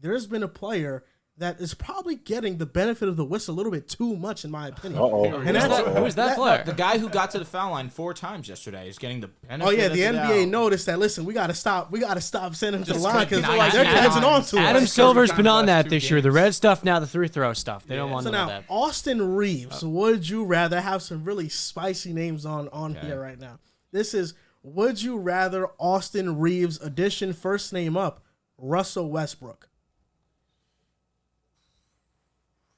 there's been a player that is probably getting the benefit of the whistle a little bit too much, in my opinion. And Who's that player? The guy who got to the foul line 4 times yesterday is getting the benefit. Oh yeah, of the NBA doubt. noticed that. Listen, we gotta stop sending him to the line because Now they're catching on to Adam him. Silver's been on that this year. The red stuff, now the free throw stuff. They don't want So to know now, that. Austin Reaves, would you rather have some really spicy names on here right now? This is would you rather Austin Reaves edition, first name up, Russell Westbrook.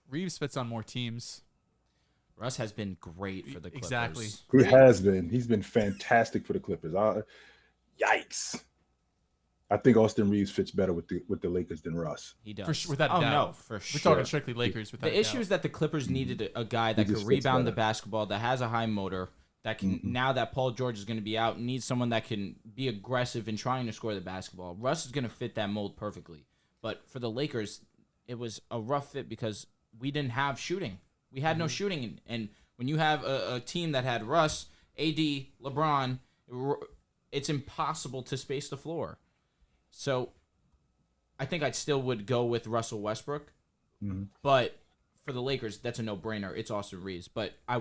Reaves fits on more teams. Russ has been great for the Clippers. Exactly. He has been. He's been fantastic for the Clippers. Yikes. I think Austin Reaves fits better with the Lakers than Russ. He does. Without a doubt. No, for sure. We're talking strictly Lakers. Without The issue is that the Clippers needed a guy that could rebound the basketball, that has a high motor, that can, now that Paul George is going to be out, needs someone that can be aggressive in trying to score the basketball. Russ is going to fit that mold perfectly. But for the Lakers, it was a rough fit because we didn't have shooting. We had no shooting. And when you have a team that had Russ, AD, LeBron, it's impossible to space the floor. So I think I still would go with Russell Westbrook. But for the Lakers, that's a no-brainer. It's Austin Reaves. But I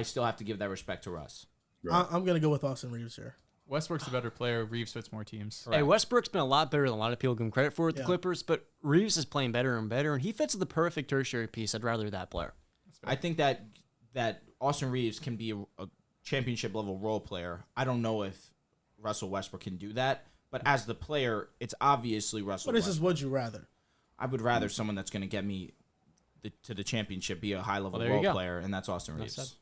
still have to give that respect to Russ. Right. I'm going to go with Austin Reaves here. Westbrook's a better player. Reaves fits more teams. Hey, Westbrook's been a lot better than a lot of people give him credit for with the Clippers, but Reaves is playing better and better, and he fits the perfect tertiary piece. I'd rather that player. I think that Austin Reaves can be a championship-level role player. I don't know if Russell Westbrook can do that, but as the player, it's obviously Russell What is Westbrook. this would you rather? I would rather someone that's going to get me to the championship, be a high-level role player, and that's Austin Reaves.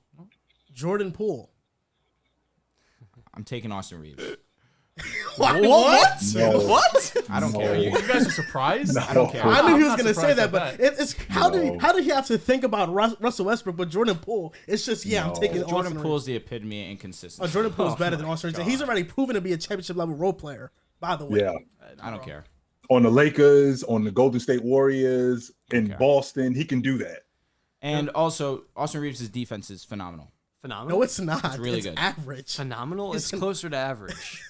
Jordan Poole. I'm taking Austin Reaves. What? No. What? I don't care. You guys are surprised? I don't care. I knew he was I'm going not to say surprised that, at but that. it's how did he have to think about Russell Westbrook, but Jordan Poole? It's just I'm taking Jordan Austin Poole is Reaves. the epitome of inconsistency. Jordan Poole is better than Austin Reaves. He's already proven to be a championship level role player. By the way, Yeah. I don't care. On the Lakers, on the Golden State Warriors, in Boston, he can do that. And also, Austin Reeves' defense is phenomenal. Phenomenal? No, it's not. It's really good. Average. Phenomenal? It's closer to average.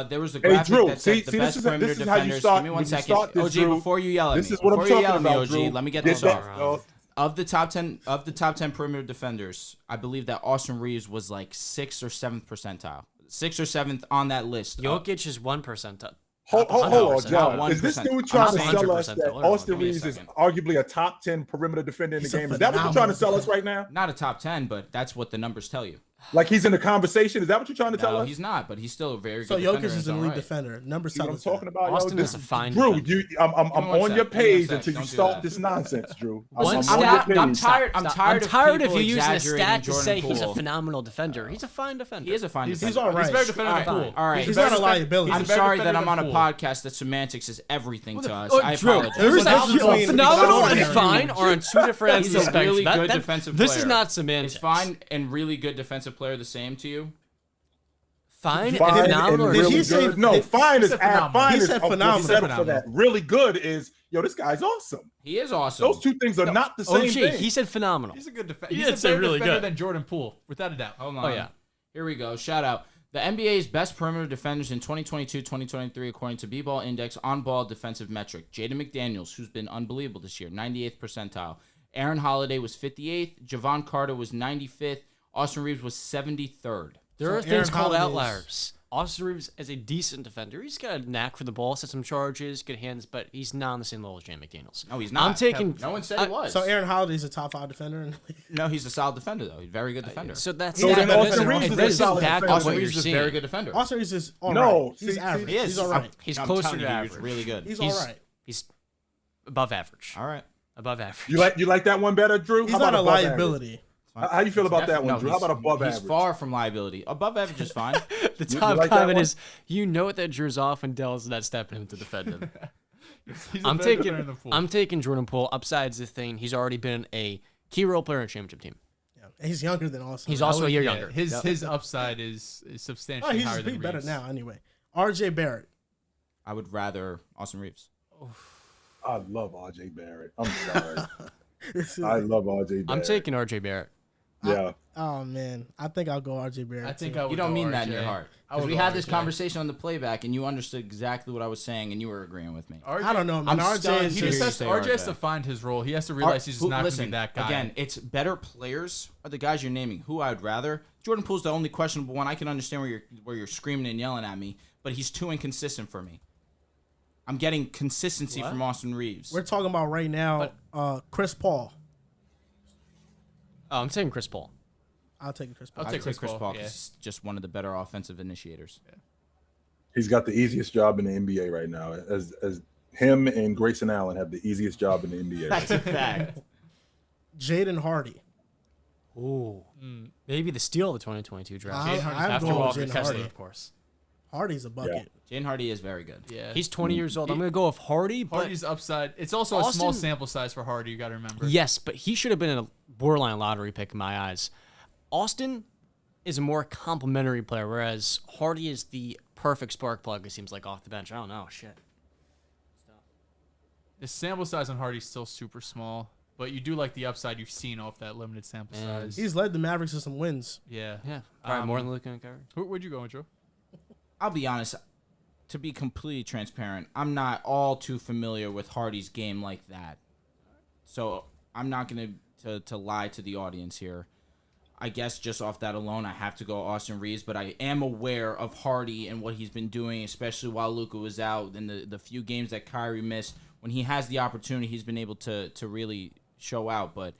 There was a Hey, graphic Drew, that said the best perimeter this is how you defenders. start. Give me one when you second. start this, OG, Drew, before you yell at me. this is what I'm Before you talking yell at me, about, OG, Drew. let me get Get this that, off. Of the top 10 perimeter defenders, I believe that Austin Reaves was like 6th or 7th percentile. 6th or 7th on that list. Jokic is 1%. Hold on, John. Not Is this 1%. dude trying to I'm sell us 100% that though. Austin Give me a Reaves is second. arguably a top 10 perimeter defender in the He's a game? Is that what you're trying to sell us right now? Not a top 10, but that's what the numbers tell you. Like he's in the conversation? Is that what you're trying to tell No, us? he's not, but he's still a very So good defender. Jokic in is his an own elite right. defender. Numbers See what tell I'm us talking about? Austin Yo, is a fine Drew, defender. I'm one on sec. your Give me one page sec. until you Don't do start that. this nonsense, Drew. One I'm stat- on your I'm page. tired. I'm tired. I'm tired of of you using a exaggerating stat to Jordan say he's a Poole. phenomenal defender. He's a fine defender. He is a fine defender. He's all right. He's a better defender than All Poole. right. He's a better not a defender- liability. he's I'm a better sorry that defender I'm on than a Poole. podcast that semantics is everything to us. Oh, I Drew, apologize. There's a difference between phenomenal and extraordinary. fine are on two different ends He's of a the spectrum. really good defensive This is player. not semantics. Is fine and really good defensive player the same to you? Fine, Fine and and phenomenal. Did really he say- good. No, did- fine he is said phenomenal. fine. He is said a phenomenal. setup for that. Really good is this guy's awesome. He is awesome. Those two things are not the same OG, thing. he said phenomenal. He's a good defender. He He's did a say better really defender good. than Jordan Poole, without a doubt. Hold on. Oh, yeah. Here we go. Shout out. The NBA's best perimeter defenders in 2022-2023 according to B-Ball Index on-ball defensive metric. Jaden McDaniels, who's been unbelievable this year, 98th percentile. Aaron Holiday was 58th. Javon Carter was 95th. Austin Reaves was 73rd. There are So things Aaron called Holiday's- outliers. Austin Reaves is a decent defender. He's got a knack for the ball, set some charges, good hands, but he's not on the same level as Jaden McDaniels. No, he's not. I'm taking. No one said he was. So Aaron Holiday's a top 5 defender. No, he's a solid defender, though. He's a very good defender. So that's So then that Austin doesn't- Reaves it is a doesn't solid back defender. up Austin what you're Reaves is a seeing. very good defender. Austin Reaves is all No, right. He's see, average. He is. He's all right. He's I'm closer telling to you, average. He's really good. He's all right. He's above average. All right. Above average. You like that one better, Drew? He's How not about a above liability. average? How you feel about that one, No, Drew? How about above he's average? far from liability. Above average is fine. The You top like that comment one? is, you know what that Drew's off and Dehls is not stepping him to defend him. He's a I'm better defender than taking Poole. I'm taking Jordan Poole. Upside's the thing. He's already been a key role player in a championship team. Yeah. And he's younger than Austin. He's also a year Yeah, younger. His upside is substantially he's higher than better Reaves. now anyway. R.J. Barrett. I would rather Austin Reaves. I love RJ Barrett. I'm sorry. I love RJ Barrett. I'm taking RJ Barrett. Yeah. Oh man, I think I'll go RJ Barrett. I think too. I would You don't go mean that in RJ. your heart. I Because would we go had this RJ. conversation on the playback, and you understood exactly what I was saying, and you were agreeing with me. RJ, I don't know, man. I'm RJ stunned is He to just hear just, you has to, say RJ has RJ. to find his role. He has to realize he's just not going to be that guy. Again, it's better players are the guys you're naming. Who I'd rather. Jordan Poole's the only questionable one. I can understand where you're screaming and yelling at me, but he's too inconsistent for me. I'm getting consistency from Austin Reaves. we're talking about right now. Chris Paul. Oh, I'm saying Chris Paul. I'll take Chris Paul. I'll I'd take say Chris Paul, 'cause yeah. he's just one of the better offensive initiators. He's got the easiest job in the NBA right now. As him and Grayson Allen have the easiest job in the NBA. Right That's a fact. Jaden Hardy. Ooh. Maybe the steal of the 2022 draft. I'm After going with Walker Jaden Kessler, Hardy. of course. Hardy's a bucket. Jane Hardy is very good. Yeah. He's 20 years old. I'm going to go with Hardy, but Hardy's upside. It's also a small Austin- sample size for Hardy. You got to remember. yes, but he should have been a borderline lottery pick in my eyes. Austin is a more complimentary player, whereas Hardy is the perfect spark plug, it seems like, off the bench. I don't know. Shit. The sample size on Hardy's still super small, but you do like the upside you've seen off that limited sample Man. size. He's led the Mavericks to some wins. Yeah. Yeah. Probably more than Luka and Kyrie. Where'd you go, Joe? I'll be honest. To be completely transparent, I'm not all too familiar with Hardy's game like that. So I'm not going to lie to the audience here. I guess just off that alone, I have to go Austin Reaves, but I am aware of Hardy and what he's been doing, especially while Luka was out and the few games that Kyrie missed. When he has the opportunity, he's been able to really show out, but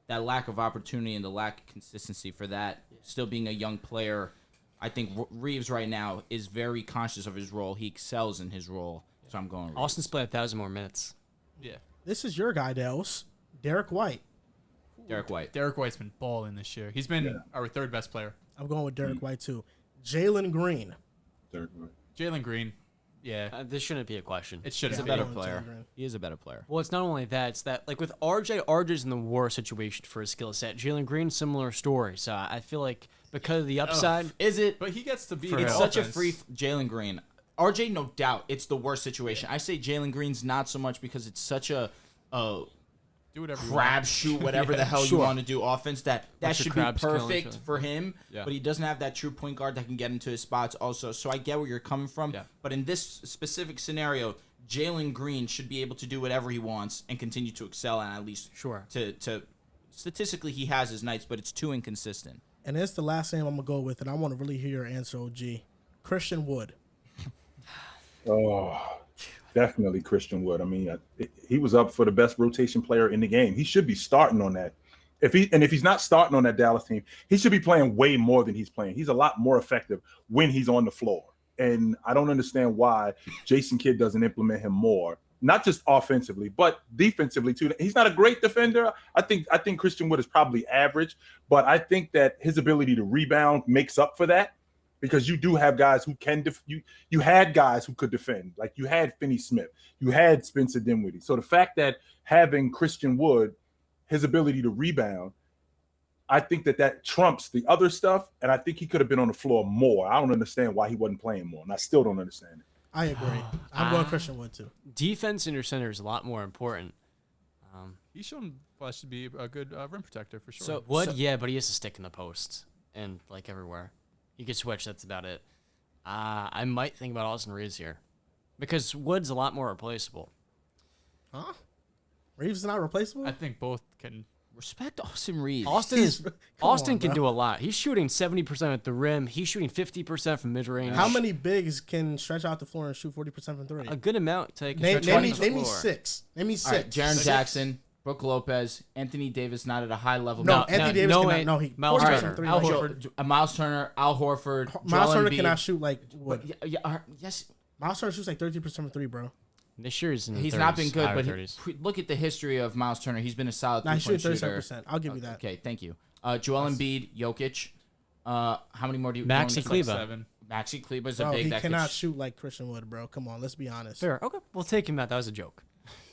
that lack of opportunity and the lack of consistency for that, still being a young player, I think Reaves right now is very conscious of his role. He excels in his role, so I'm going Reaves. Austin's played 1,000 more minutes. Yeah. This is your guy, Dehls. Derek White. Derek White. Derek White's been balling this year. He's been our third best player. I'm going with Derek White too. Jalen Green. Jalen Green. Yeah. This shouldn't be a question. It He's shouldn't a be. better Jalen player. Green. He is a better player. Well, it's not only that. It's that, like, with RJ's in the worst situation for his skill set. Jalen Green, similar story. So I feel like because of the upside, Is it? But he gets to be For the him. It's such a offense. free Jalen Green. RJ, no doubt, it's the worst situation. I say Jalen Green's not so much because it's such a Do whatever you crab want. shoot, whatever the hell you Sure. want to do offense. That Bunch of should be crabs killing each perfect other. for him. Yeah. But he doesn't have that true point guard that can get into his spots also. So I get where you're coming from. Yeah. But in this specific scenario, Jalen Green should be able to do whatever he wants and continue to excel, and at least Sure. to statistically he has his nights, but it's too inconsistent. And it's the last name I'm going to go with, and I want to really hear your answer, OG. Christian Wood. Oh, definitely Christian Wood. I mean, he was up for the best rotation player in the game. He should be starting on that. If he's not starting on that Dallas team, he should be playing way more than he's playing. He's a lot more effective when he's on the floor. And I don't understand why Jason Kidd doesn't implement him more, not just offensively, but defensively too. He's not a great defender. I think Christian Wood is probably average, but I think that his ability to rebound makes up for that, because you do have guys who can you had guys who could defend. Like you had Finney Smith, you had Spencer Dinwiddie. So the fact that having Christian Wood, his ability to rebound, I think that trumps the other stuff, and I think he could have been on the floor more. I don't understand why he wasn't playing more, and I still don't understand it. I agree. I'm going Christian Wood too. Defense in your center is a lot more important. He's shown flash to be a good rim protector for sure. So- Wood, yeah, but he has to stick in the post and, like, everywhere. You can switch. That's about it. I might think about Austin Reaves here because Wood's a lot more replaceable. Huh? Reeves is not replaceable? I think both can. Respect Austin Reaves. Come Austin on, can bro. do a lot. He's shooting 70% at the rim. He's shooting 50% from mid range. How many bigs can stretch out the floor and shoot 40% from three? A good amount to Name stretch out me the floor. six. Name me All six. right, Jaren Jackson, Brooke Lopez, Anthony Davis not at a high level. No, No, Anthony no, Davis no cannot. way. No, he Miles 40% Turner. three. Al like- Horford. Miles Turner, Al Horford, Miles Joel Turner Embiid. cannot shoot like Wood. Yes, Miles Turner shoots like 13% from three, bro. This year is in the he's 30s, not been good, higher but 30s. look at the history of Miles Turner. He's been a solid Nah, he's three-point shooting shooter. 37%. I'll give you that. Okay, thank you. Joel Embiid, Jokic. How many more do you? Maxi want? Kleba. 7. Maxi Kleber's a Bro, big. he that cannot could shoot like Christian Wood, bro. Come on, let's be honest. Fair. Okay, we'll take him out. That was a joke.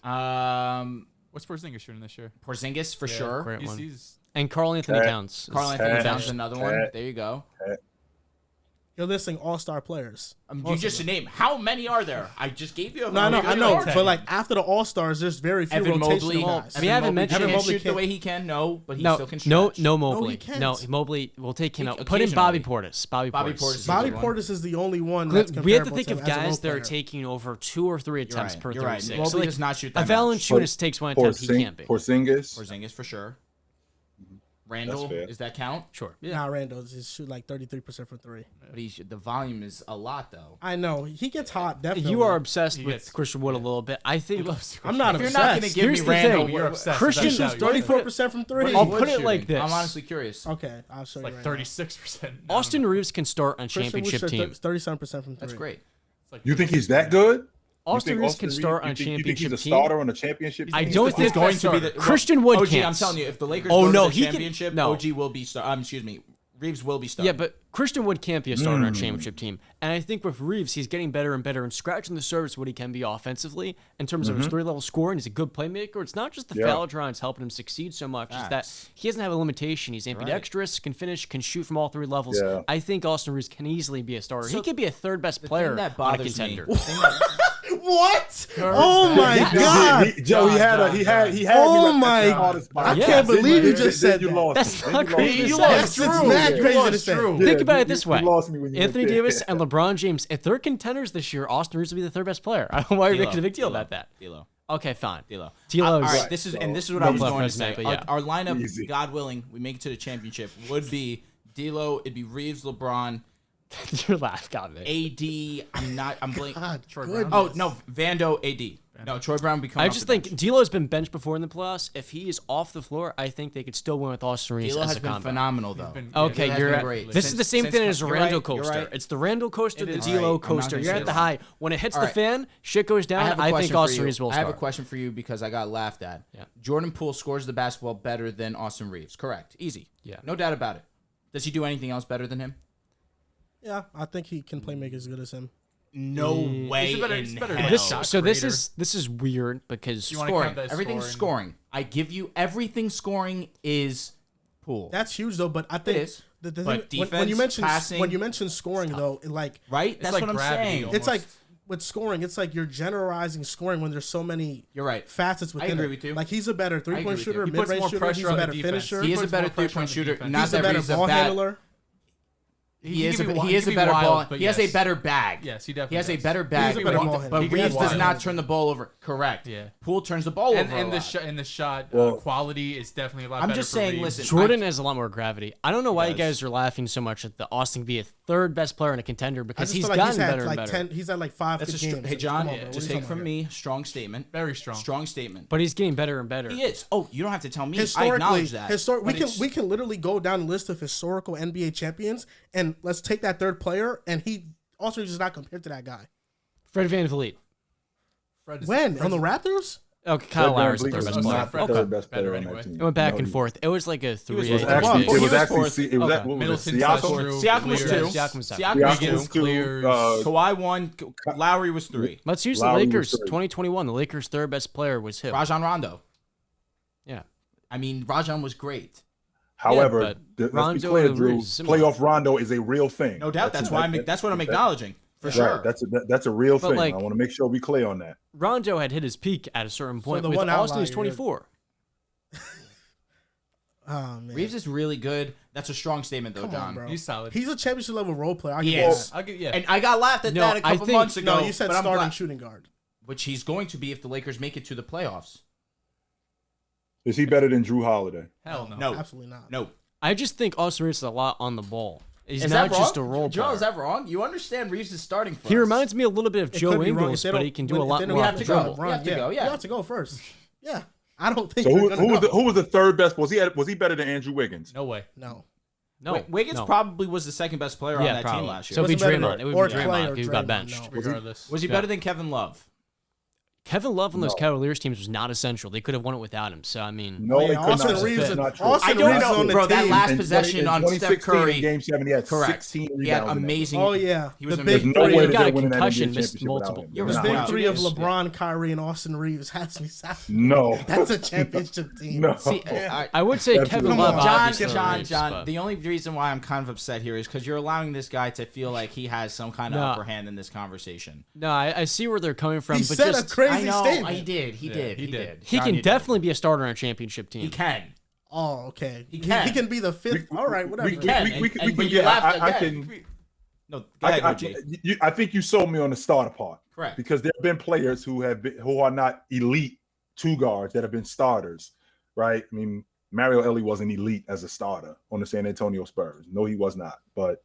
What's Porzingis shooting this year? Porzingis for sure. Great one. He's And Carl Anthony Cat. Towns. Carl is- Anthony Cat. Towns is another one. Cat. There you go. You're listing all-star players. You just name how many are there? I just gave you a No, I know, but like after the all-stars, there's very few Evan Mobley. rotational guys. We haven't mentioned Evan Evan Mobley Mobley shoot the way he can. No, but he No, still can stretch. no Mobley. he can't. No, Mobley. We'll take him He- out. Put in Bobby occasionally. Portis. Bobby Bobby Portis. Portis is Bobby the one. Portis is the only one that's comparable We have to think to of him as a guys role that are player. taking over 2 or 3 attempts per You're right. 36. Mobley So, like, does not shoot a that much. Valanciunas takes 1 attempt. He can't be. Porzingis. Porzingis for sure. Randall, fair. does that count? Sure. Nah, Randall just shoot like 33% from three. But the volume is a lot though. I know he gets hot. Definitely. You are obsessed He with gets- Christian Wood a little bit. I think I'm not If you're obsessed. not going to give Here's me the Randall, thing. You're obsessed. Christian That's how shoots you do it. 34% from three. I'll What put is it like shooting? this. I'm honestly curious. Okay, I'll show you like right 36%. Austin Reaves can start on now. Christian Wood championship shot team. 37% from three. That's great. You think he's that good? Austin You think Reaves can start on you think championship he's a team. starter on a championship team? I don't He's think going to be the Christian Wood OG, can't. I'm telling you, if the Lakers Oh, go no, to the he can- championship, no. OG will be Reeves will be starting. Yeah, but Christian Wood can't be a starter on a championship team. And I think with Reeves, he's getting better and better and scratching the surface what he can be offensively in terms of his 3-level scoring. He's a good playmaker. It's not just the foul drawings helping him succeed so much. It's that Facts. he doesn't have a limitation. He's ambidextrous, can finish, can shoot from all 3 levels. Yeah. I think Austin Reeves can easily be a starter. So he could be a third best The player thing that on a bothers me. contender. the thing that- What? Oh my God! Joe, he had John, me. Oh right my- at the hardest spot. I Yeah. can't believe you just said you that. lost That's me. not Then crazy. you You lost me. lost. It's mad crazy to say. true. Think about you- it this you way. lost me when you Anthony went there. Davis and LeBron James, if they're contenders this year, Austin Reeves will be the third best player. I don't know why you're making a big deal about that. D'Lo. Okay, fine. D'Lo. D'Lo All is- right, this is what No I was left going to resume, say. but yeah. Our lineup, Easy. God willing, we make it to the championship, would be D'Lo, it'd be Reeves, LeBron, Your laugh got me. AD. I'm blank. God, Troy good. Brown. Oh no, Vando, AD. No, Troy Brown become. I just think D'Lo's been benched before in the playoffs. If he is off the floor, I think they could still win with Austin Reeves D'Lo as has a been combo. phenomenal though. been- Okay, D'Lo has you're been at, great. this is the same thing as a you're Randall right, coaster. you're right. It's the Randall coaster, the is. D'Lo All right, I'm not coaster. gonna You're say at the that. high. When it hits All the right. fan, shit goes down. have a I think question Austin for you. Reeves will I start. have a question for you because I got laughed at. Yeah. Jordan Poole scores the basketball better than Austin Reeves. Correct. Easy. Yeah. No doubt about it. Does he do anything else better than him? Yeah, I think he can play make as good as him. No way. He's better in than hell. This, shot so this creator. is weird because You wanna scoring. count that as Everything's scoring. I give you everything scoring is Poole. That's huge though. But I think is. the But thing, when you defense, mention passing, when you mention scoring though, like right? That's like what I'm gravity saying. almost. it's like with scoring, it's like you're generalizing scoring when there's so many You're right. facets within agree it. with you. Like he's a better agree 3-point with shooter, you. He puts mid-range more shooter. pressure He's a on the better defense. finisher. He is a puts better more pressure on three-point the shooter. defense. Not He's a that better he's a ball bad. handler. He is a can be better wild, ball. but He has a yes. better bag. Yes, he definitely He has a does. better bag. He's a better ball but handler. He can Reeves be does wild. not turn the ball over. Correct. Yeah. Poole turns the ball over. a And lot. the shot Well- quality is definitely a lot I'm better just for saying, Reeves. listen, Jordan has a lot more gravity. I don't know why you does. guys are laughing so much at the Austin be a third best player and a contender I because just he's feel like gotten he's had better like and better. 10. He's had like 5 That's good a games. hey John. Come on, bro. What Just are you take talking from about me. Strong statement. Very strong. Strong statement. But he's getting better and better. He is. Oh, you don't have to tell me. here? I Historically, acknowledge that. But we can literally go down a list of historical NBA champions and let's take that third player and he also is not compared to that guy. Fred VanVleet. Fred is- When Fred's on the Raptors? Okay, Kyle Fred Lowry's the VanVleet third was best Okay. player. not the Okay. third best Better player on anyway. that team. It went back No, and he- forth. It was like a 3-8. It was Bucks. actually, He it was was actually, fourth. it was Okay. what was it, Middleton, Siakam? Drew, Siakam was clears. two. Siakam was second. Siakam was Siakam two. was two. Clears. Kawhi won. Lowry was 3. Let's use Lowry the was Lakers. three. 2021. The Lakers' third best player was who? Rajon Rondo. Yeah. I mean, Rajon was great. However, but let's be Rondo clear, and Drew. Reeves is similar. Playoff Rondo is a real thing. No doubt. That's why that's what I'm acknowledging for Right, sure. that's a real But, thing. like- I want to make sure we clear on that. Rondo had hit his peak at a certain point. the With one Austin, he's outlier, 24. Oh man, Reeves is really good. That's a strong statement, though, Come John. on, bro. He's solid. He's a championship level role player. I'll He give you is. that. I'll give yeah. And I got laughed at No, that a I couple think- months ago. No, you said but I'm starting glad- shooting guard. which he's going to be if the Lakers make it to the playoffs. Is he better than Drew Holiday? Hell no. No. Absolutely not. No. I just think Austin Reeves is a lot on the ball. He's Is not that just a wrong? role Joe, player. is that wrong? You understand Reeves is starting for He us. reminds me a little bit of It Joe could be wrong. Ingles, If they but don't- he can do when- a if lot they don't more have off to the go. dribble. You have to go, yeah. You have to go first. Yeah. I don't think So you're gonna go. who was the third best? Was he better than Andrew Wiggins? No way. No. No, Wiggins no. probably was the second best player on Yeah, that probably. team last year. So it'd be Wasn't better Draymond. than- It would or be Clay Draymond or who got Draymond, benched. no. Regardless. Was he Yeah. better than Kevin Love? Kevin Love on those Cavaliers teams was not essential. They could have won it without him. So I mean, No, they could Austin not. Reaves, That's not true. Austin I don't Reaves know, on the bro. That team. last In possession on 2016 Steph Curry, in Game 7, he had correct. 16 He had rebounds. in that amazing. Oh yeah, He was the There's big no three. way He that got a they're winning that concussion, NBA missed championship without multiple. him. You're The They're big not. three of Reaves. LeBron, Kyrie, and Austin Reeves has me sad. No. That's a championship team. No. See, I would say That's Kevin Come Love. on, obviously John. Reeves, but- The only reason why I'm kind of upset here is because you're allowing this guy to feel like he has some kind of No. upper hand in this conversation. No, I see where they're coming from, He but said just a crazy I know. statement. He did. He Yeah, did. he He did. did. he John, can you did. definitely be a starter on a championship team. He can. Oh, okay. He can. He can be the fifth. All right, whatever. We can. can And when you get. laughed I again- can. No, go ahead, OG. I think you sold me on the starter part. Correct. Because there have been players who are not elite two guards that have been starters, right? I mean, Mario Elie wasn't elite as a starter on the San Antonio Spurs. No, he was not. But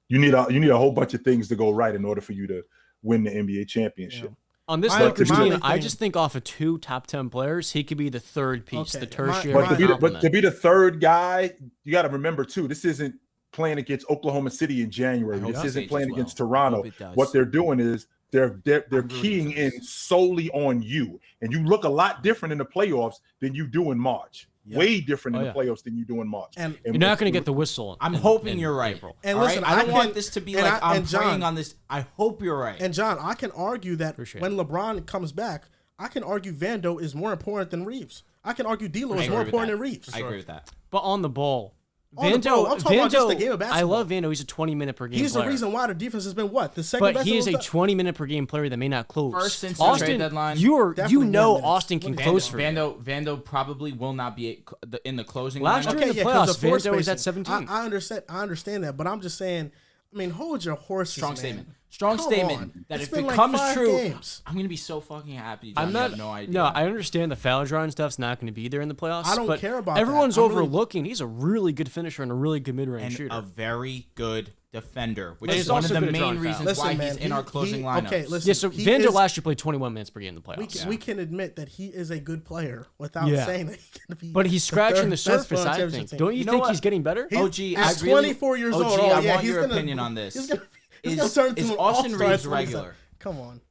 you need a whole bunch of things to go right in order for you to win the NBA championship. Yeah. On this My- Lakers my team, thing- I just think off of 2 top 10 players, he could be the third piece, Okay, the tertiary But complement. to be the third guy, you got to remember too. This isn't playing against Oklahoma City in January. I hope This it isn't changes playing well. against I Toronto. hope it does. What they're doing is they're rooting keying for this. in solely on you, and you look a lot different in the playoffs than you do in March. Yeah. Way different Oh, in yeah. the playoffs than you do in March. And You're not going to get the whistle. I'm in- hoping in you're right. April. And All listen, right? I don't I want can- this to be and like I- I'm and John- praying on this. I hope you're right. And John, I can argue that Appreciate when LeBron comes back, I can argue Vando is more important than Reeves. I can argue D'Lo I is agree more with important that. than Reeves. I agree with that. But on the ball, On the ball, I'm talking about just the game of I basketball. love Vando. He's a 20-minute per game He's player. the reason why the defense has been what? The second But best he in is a the- 20-minute per game player that may not close. First since the Austin, trade deadline. you Definitely know more minutes. Austin can close for you. Vando probably will not be in the closing Last lineup. year- in the 'cause playoffs, of floor Vando was at spacing. 17. I understand that, but I'm just saying. I mean, hold your horses. Strong man. statement. Strong Come statement on. that It's if been it like comes 5 true, games. I'm gonna be so fucking happy. John, I'm you not. have no idea. No, I understand the foul drawing stuff's not going to be there in the playoffs. I don't but care about that. everyone's I'm really- overlooking. He's a really good finisher and a really good mid-range and shooter. a very good defender, which And is he's one of also the good at main drawing reasons fouls. Listen, why man, he's in our closing lineups. Okay, listen. Yeah, so he Vando is- last year played 21 minutes per game in the playoffs. We can admit that he is a good player without Yeah. saying that he can be. But he's scratching the third best surface, player on I championship think. team. Don't you You know think what? he's getting better? He's- OG, at I really, 24 years OG, old. I yeah, want he's your gonna- opinion on this. He's gonna Is turn into Austin an all-star Reaves at 27. regular? Come on.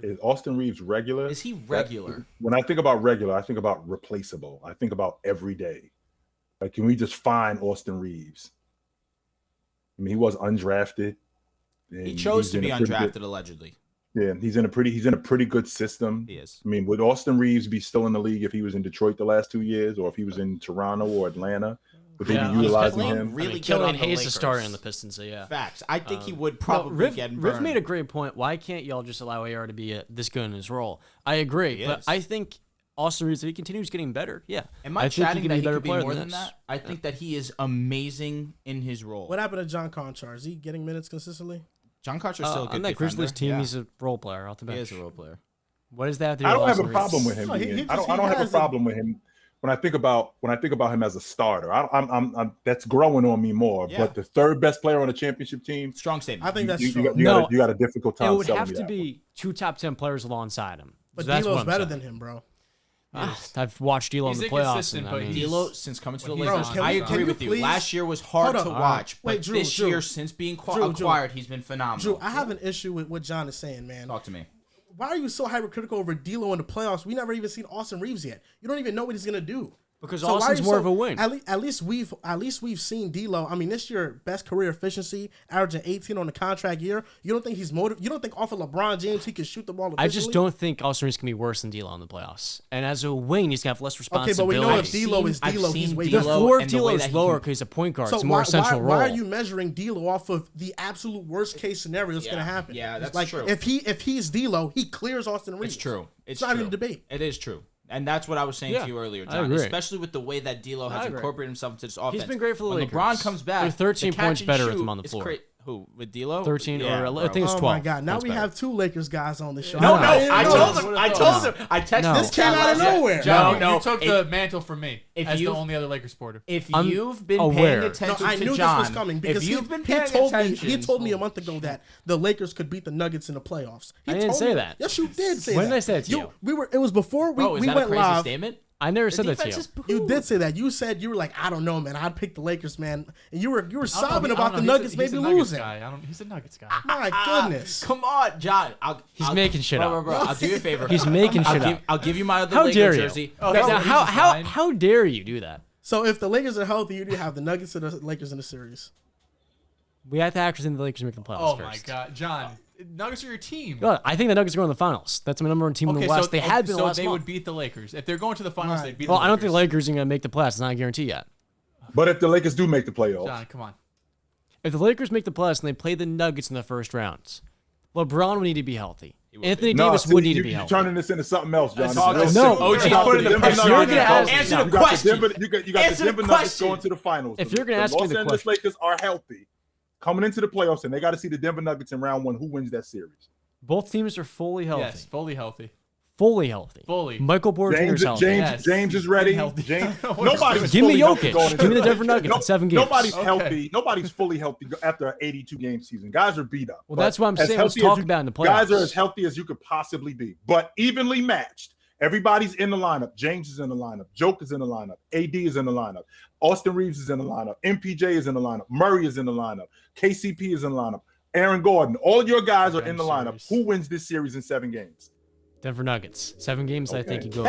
Is Austin Reeves regular? Is he regular? When I think about regular, I think about replaceable. I think about every day. Like, can we just find Austin Reeves? I mean, he was undrafted. and He chose he's to in be a pretty undrafted, good- allegedly. yeah, he's in a pretty good system. He is. I mean, would Austin Reeves be still in the league if he was in Detroit the last 2 years, or if he was in Toronto or Atlanta? Would they Yeah, be utilizing Killian him? really good Killian on the Hayes is Lakers. starting on the Pistons, so yeah. Facts. I think he would No, probably Riff, get burned. Riff made a great point. Why can't y'all just allow AR to be this good in his role? I agree, He but is. I think Austin Reeves, if he continues getting better, yeah. Am I think chatting that he better could be player more than this. that? I think that he is amazing in his role. What happened to John Conchar? Is he getting minutes consistently? John Carter's still a good on that defender. Grizzlies team, Yeah. he's a role player off the He bench. is a role player. What does that have to do I with don't have Austin a Reeves? problem with him. No, he being- just- I don't have a has problem with him when I think about him as a starter. I'm that's growing on me more. Yeah. But the third best player on the championship team, Strong statement. I think that's you, true. got, you, No, got, you got a difficult time. It would selling have me to that one. be 2 top 10 players alongside him. But So that's what D'Lo's I'm better saying. than him, bro. I've watched D'Lo in He's the playoffs. inconsistent, And, but I mean, he's- D'Lo, since coming to the When he's Lakers, on, can I we- agree can you with you. please- Last year was hard Hold to up. watch, Wait, but Drew, this Drew. year, since being Drew. acquired, he's been phenomenal. Drew, I have an issue with what John is saying, man. Talk to me. Why are you so hypercritical over D'Lo in the playoffs? We never even seen Austin Reeves yet. You don't even know what he's gonna do. Because So why are Austin's you more so- of a wing. At least we've seen D'Lo. I mean, this year best career efficiency, averaging 18 on the contract year. You don't think he's motivated? You don't think off of LeBron James he can shoot the ball efficiently? I just don't think Austin Reeves can be worse than D'Lo in the playoffs. And as a wing, he's got less Okay, responsibility. but we know if D'Lo is I've D'Lo, seen he's way The D'Lo better. floor of and the D'Lo way is that he lower can- because he's a point guard. So it's a more why, essential why, role. why are you measuring D'Lo off of the absolute worst case scenario that's Yeah, going to happen? yeah, that's like, true. If he's D'Lo, he clears Austin Reeves. It's true. It's not true. even a debate. It is true. And that's what I was saying Yeah, to you earlier, I John. agree. Especially with the way that D'Lo I has agree. incorporated himself into this offense. been great for the when Lakers. LeBron comes back, They're 13 the catch points and better with shoot him on the is floor. Who with D'Lo? 13 Yeah, or I bro. think it's Oh 12. my God! Now Points we better. have 2 Lakers guys on the show. No, No, no, I didn't told know him. this. I told him. I texted No. this This came out of nowhere. John, No, you took if- the mantle from me if as the you- only other Lakers supporter. If I'm you've been aware. paying attention I to knew John, this was coming because if you've been he paying told attention, me he told me a month ago that the Lakers could beat the Nuggets in the playoffs. He I didn't told say me that. Yes, you did say When that. did I say it to you? We were. It was before we, Bro, is we that went a crazy live. statement? I never said that to defense you. is poo. You did say that. You said you were like, I don't know, man. I'd pick the Lakers, man. And you were sobbing I about don't the know. Nuggets He's a maybe Nuggets losing. guy. He's a Nuggets guy. My goodness. Come on, John. He's making shit up. Bro, I'll do you a favor. He's making shit up. I'll give you my other How Laker dare you? jersey. Oh, Now, he's fine. how dare you do that? So if the Lakers are healthy, you do have the Nuggets and the Lakers in the series. We have to actually think the Lakers make the playoffs Oh first. my God, John. Nuggets are your team. Look, I think the Nuggets are going to the finals. That's my number one team in the West. They had been the last they month. would beat the Lakers if they're going to the finals. Right. They'd beat. Well, the I don't think Lakers. Lakers are going to make the playoffs. It's not a guarantee yet. But if the Lakers do make the playoffs, John, come on. If the Lakers make the playoffs and they play the Nuggets in the first rounds, LeBron would need to be healthy. Anthony Davis would need to be you're healthy. turning this into something else, John. No. OG put in the pressure. You're gonna ask- Answer the You got question. the Denver Nuggets question. going to the finals. If you're gonna ask me Los the Angeles question- Lakers are healthy, coming into the playoffs, and they got to see the Denver Nuggets in round one. Who wins that series? Both teams are fully healthy. Yes, fully healthy. Fully healthy. Fully. Michael Porter Jr. is healthy. Yes, James is he's ready. been healthy. James, I don't know what nobody's Give me fully healthy Jokic. going into Give me the the- Denver Nuggets in 7 games. Nobody's Okay. healthy. Nobody's fully healthy after an 82-game season. Guys are beat up. Well, But that's what I'm as saying. Let's healthy as talk you- about in the playoffs. Guys are as healthy as you could possibly be, but evenly matched. Everybody's in the lineup. James is in the lineup. Joke is in the lineup. AD is in the lineup. Austin Reaves is in the lineup. MPJ is in the lineup. Murray is in the lineup. KCP is in the lineup. Aaron Gordon. All of your guys are in the lineup. Series. Who wins this series in 7 games? Denver Nuggets. 7 games, I think Okay. he goes.